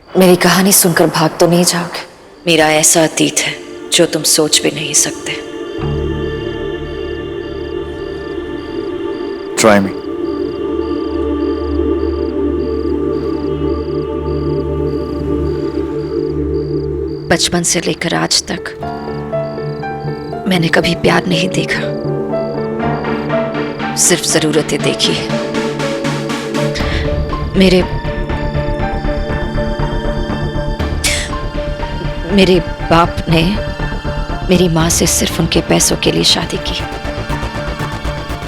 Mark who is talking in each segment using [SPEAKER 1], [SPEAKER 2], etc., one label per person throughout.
[SPEAKER 1] मेरी कहानी सुनकर भाग तो नहीं जाओगे? मेरा ऐसा अतीत है जो तुम सोच भी नहीं सकते।
[SPEAKER 2] Try me.
[SPEAKER 1] बचपन से लेकर आज तक मैंने कभी प्यार नहीं देखा, सिर्फ जरूरतें देखी है। मेरे बाप ने मेरी माँ से सिर्फ उनके पैसों के लिए शादी की।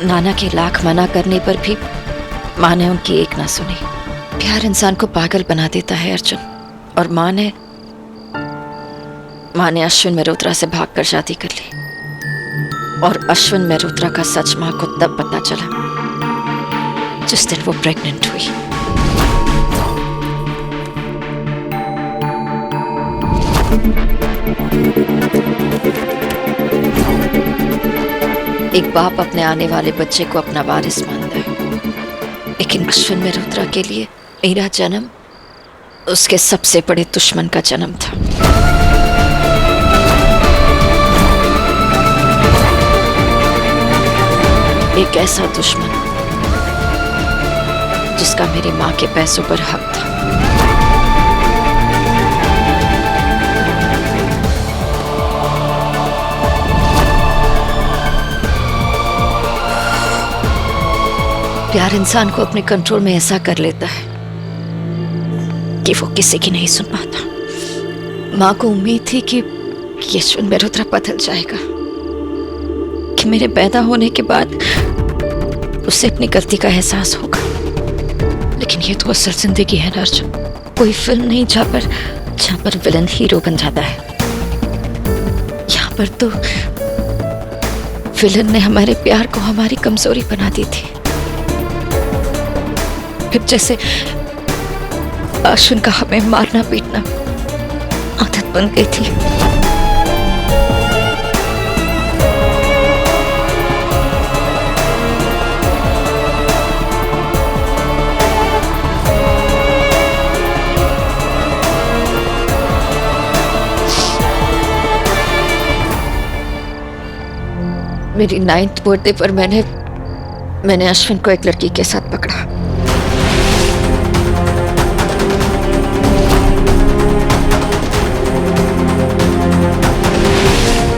[SPEAKER 1] नाना के लाख मना करने पर भी माँ ने उनकी एक ना सुनी। प्यार इंसान को पागल बना देता है अर्जुन। और माँ ने अश्विन मेहरोत्रा से भागकर शादी कर ली। और अश्विन मेहरोत्रा का सच माँ को तब पता चला जिस दिन वो प्रेग्नेंट हुई। एक बाप अपने आने वाले बच्चे को अपना वारिस मानता है, लेकिन अश्विन मेहरोत्रा के लिए मेरा जन्म उसके सबसे बड़े दुश्मन का जन्म था। एक ऐसा दुश्मन जिसका मेरी माँ के पैसों पर हक था। प्यार इंसान को अपने कंट्रोल में ऐसा कर लेता है कि वो किसी की नहीं सुन पाता। माँ को उम्मीद थी कि अश्विन मेहरोत्रा बदल जाएगा, कि मेरे पैदा होने के बाद उसे अपनी गलती का एहसास होगा। लेकिन ये तो असल जिंदगी है ना अर्जुन। कोई फिल्म नहीं जहाँ पर विलन हीरो बन जाता है। यहाँ पर तो विलन ने हमारे प्यार को हमारी कमजोरी बना दी थी। फिर जैसे अश्विन का हमें मारना पीटना आदत बन गई थी। मेरी 9th बर्थडे पर मैंने अश्विन को एक लड़की के साथ पकड़ा।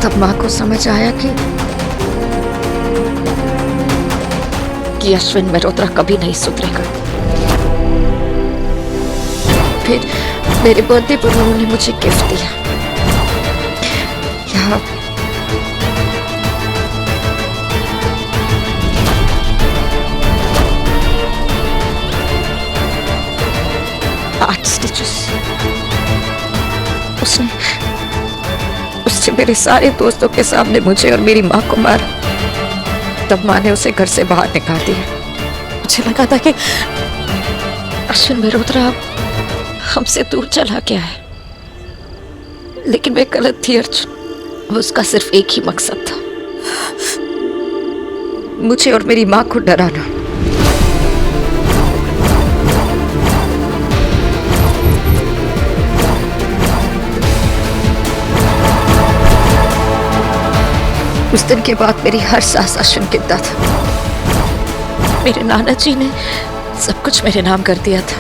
[SPEAKER 1] तब माँ को समझ आया कि अश्विन मेहरोत्रा कभी नहीं सुधरेगा। फिर मेरे बर्थडे पर उन्होंने मुझे गिफ्ट दिया। यहाँ आठ स्टिचेस। उसने मेरे सारे दोस्तों के सामने मुझे और मेरी माँ को मारा। तब माँ ने उसे घर से बाहर निकाल दिया। मुझे लगा था कि अश्विन मेहरोत्रा हमसे दूर चला गया है, लेकिन मैं गलत थी अर्जुन। उसका सिर्फ एक ही मकसद था, मुझे और मेरी माँ को डराना। उस दिन के बाद मेरी हर सांस अश्विन गिनता था। मेरे नाना जी ने सब कुछ मेरे नाम कर दिया था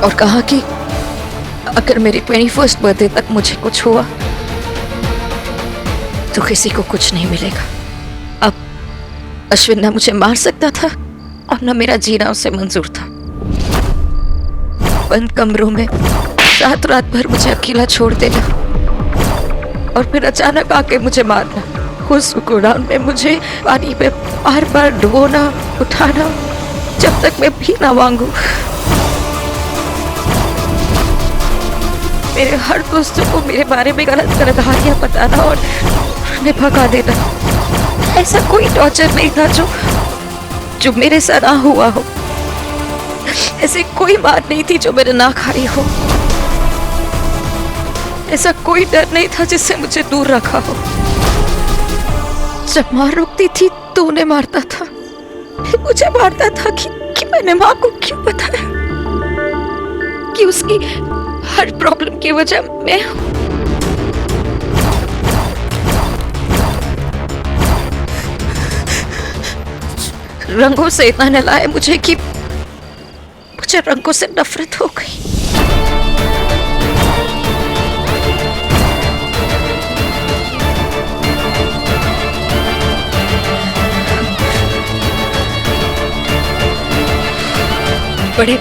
[SPEAKER 1] और कहा कि अगर मेरी 21st बर्थडे तक मुझे कुछ हुआ तो किसी को कुछ नहीं मिलेगा। अब अश्विन न मुझे मार सकता था और न मेरा जीना उसे मंजूर था। बंद कमरों में रात भर मुझे अकेला छोड़ देना और फिर अचानक आके मुझे मारना। उस गोडाउन में मुझे पानी में बार बार डुबोना, उठाना, जब तक मैं भी ना मांगू। मेरे हर दोस्तों को मेरे बारे में गलत कहानियां बताना और उन्हें भगा देना। ऐसा कोई टॉर्चर नहीं था जो मेरे साथ ना हुआ हो। ऐसे कोई बात नहीं थी जो मैंने ना खाई हो। ऐसा कोई डर नहीं था जिससे मुझे दूर रखा हो। जब माँ रोकती थी तो उन्हें मारता था, मुझे मारता था कि मैंने माँ को क्यों बताया कि उसकी हर प्रॉब्लम की वजह मैं हूं। रंगों से इतना नहलाया मुझे कि मुझे रंगों से नफरत हो गई। बड़े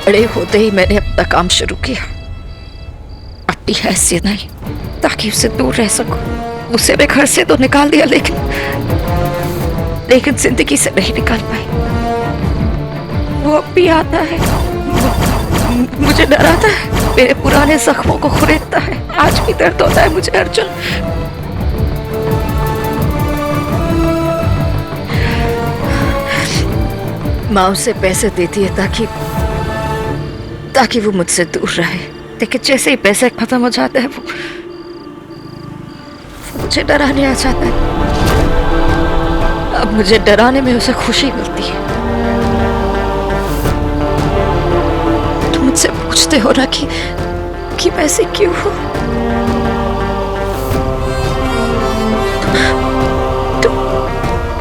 [SPEAKER 1] बड़े होते ही मैंने अपना काम शुरू किया, अपनी हैसियत नहीं ताकि उससे दूर रह सकूं। उसे मैं घर से तो निकाल दिया, लेकिन जिंदगी से नहीं निकाल पाई। वो अब भी आता है, मुझे डराता है, मेरे पुराने जख्मों को खुरेदता है। आज भी दर्द होता है मुझे अर्जुन। माँ उसे पैसे देती है ताकि वो मुझसे दूर रहे, लेकिन जैसे ही पैसे खत्म हो जाते हैं वो मुझे डराने आ जाता है। अब मुझे डराने में उसे खुशी मिलती है। तुम मुझसे पूछते हो ना कि मैं ऐसी क्यों हूं?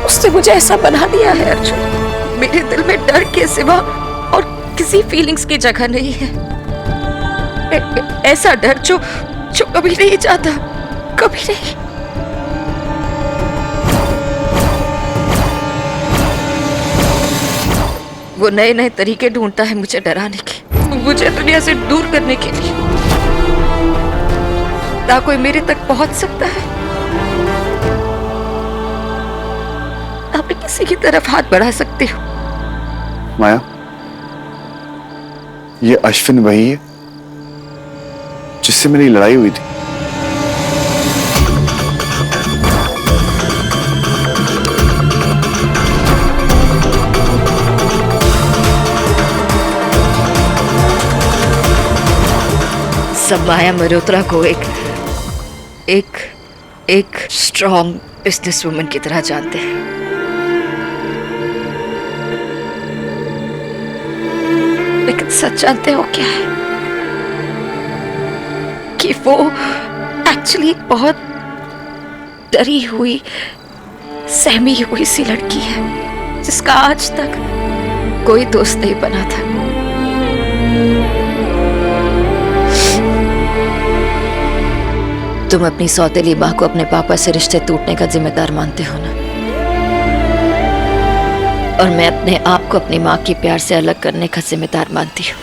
[SPEAKER 1] उसने मुझे ऐसा बना दिया है अर्जुन। मेरे दिल में डर के सिवा और किसी फीलिंग्स की जगह नहीं है। ऐसा डर जो कभी नहीं जाता, कभी नहीं। वो नए नए तरीके ढूंढता है मुझे डराने के, मुझे दुनिया से दूर करने के लिए। ना कोई मेरे तक पहुंच सकता है, ना मैं किसी की तरफ हाथ बढ़ा सकती हूँ।
[SPEAKER 2] माया, ये अश्विन वही है जिससे मेरी लड़ाई हुई थी?
[SPEAKER 1] सब माया मल्होत्रा को एक स्ट्रॉन्ग बिजनेस वुमन की तरह जानते हैं, लेकिन सच जानते हो क्या है कि वो एक्चुअली एक बहुत डरी हुई, सहमी हुई सी लड़की है जिसका आज तक कोई दोस्त नहीं बना था। तुम अपनी सौतेली माँ को अपने पापा से रिश्ते टूटने का जिम्मेदार मानते हो ना, और मैं अपने आप को अपनी माँ के प्यार से अलग करने का जिम्मेदार मानती हूँ।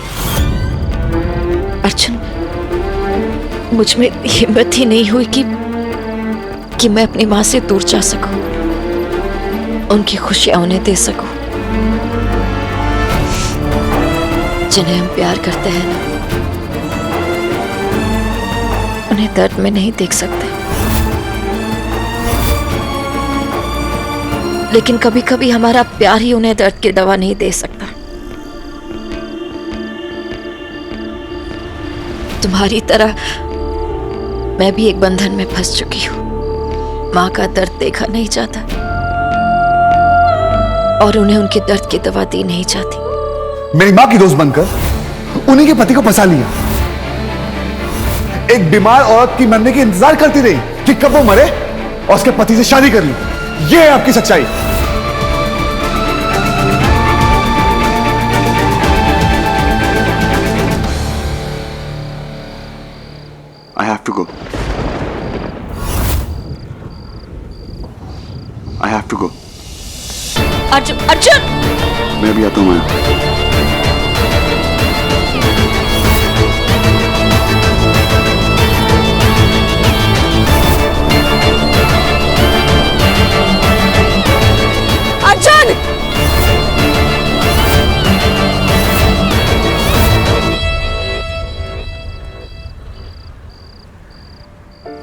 [SPEAKER 1] अर्जुन, मुझ में हिम्मत ही नहीं हुई कि मैं अपनी माँ से दूर जा सकूं, उनकी खुशियां उन्हें दे सकूं। जिन्हें हम प्यार करते हैं ना, उन्हें दर्द में नहीं देख सकते, लेकिन कभी कभी हमारा प्यार ही उन्हें दर्द की दवा नहीं दे सकता। तुम्हारी तरह मैं भी एक बंधन में फंस चुकी हूँ। माँ का दर्द देखा नहीं जाता और उन्हें उनके दर्द की दवा दी नहीं जाती।
[SPEAKER 2] मेरी माँ की दोस्त बनकर उन्हीं के पति को फंसा लिया। एक बीमार औरत की मरने की इंतजार करती रही कि कब वो मरे और उसके पति से शादी कर ली। ये है आपकी सच्चाई। I have to go. I have to go.
[SPEAKER 1] Arjun, Arjun!
[SPEAKER 2] मैं भी आता हूं माया।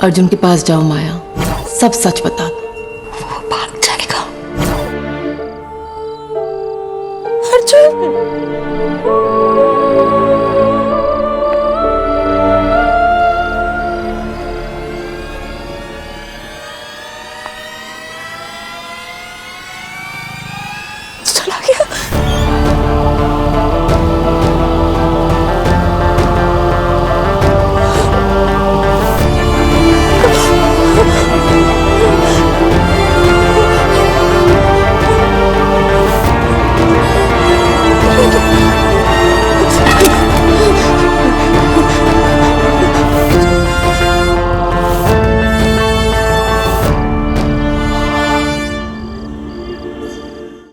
[SPEAKER 3] अर्जुन के पास जाओ माया, सब सच बता दो।